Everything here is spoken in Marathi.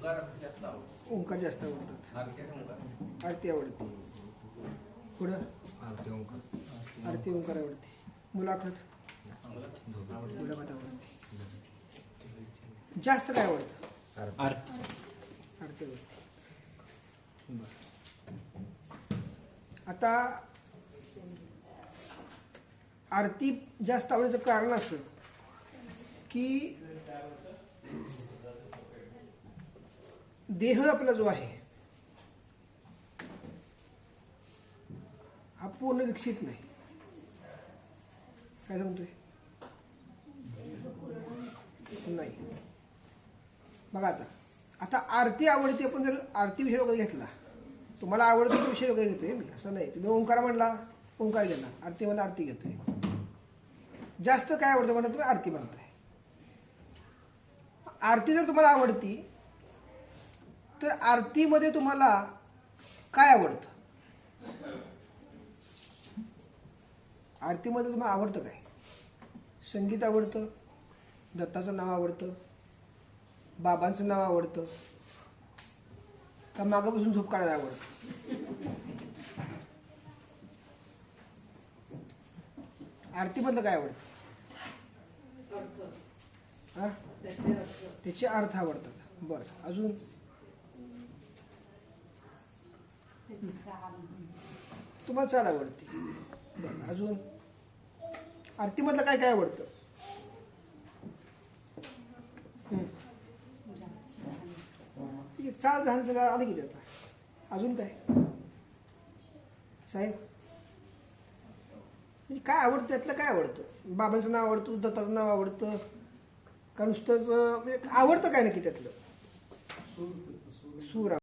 ओंकार जास्त आवडतात. आरती आवडते. पुढं आरती ओंकार आवडते. मुलाखत आवडते. जास्त काय आवडतं? आरती आवडते. आता आरती जास्त आवडण्याचं कारण असं की देह आपला जो आहे हा पूर्ण विकसित नाही. काय सांगतोय? नाही. बघा आता आरती आवडते. आपण जर आरती विषय वगैरे घेतला, तुम्हाला आवडतो तो विषय वगैरे घेतोय मी, असं नाही. तुम्ही ओंकार म्हणला ओंकार घेणार, आरती म्हणला आरती घेतोय. जास्त काय आवडतं म्हणा तुम्ही आरती म्हणताय. आरती जर तुम्हाला आवडती तर आरतीमध्ये तुम्हाला काय आवडतं? आरतीमध्ये तुम्हाला आवडतं काय? संगीत आवडतं, दत्ताचं नाव आवडतं, बाबांचं नाव आवडतं, का मागं बसून झोप काढायला आवडतं? आरतीमधलं काय आवडतं? हा, त्याचे अर्थ आवडतात. बरं, अजून तुम्हाला चाल आवडते. बरं, अजून आरतीमधलं काय काय आवडतं? चाल झालं सगळं आलं की त्याचा. अजून काय साहेब? म्हणजे काय आवडतं? त्यातलं काय आवडतं? बाबांचं नाव आवडतं, दत्ताचं नाव आवडतं, का नुसतंच म्हणजे आवडतं काय नक्की त्यातलं? सूर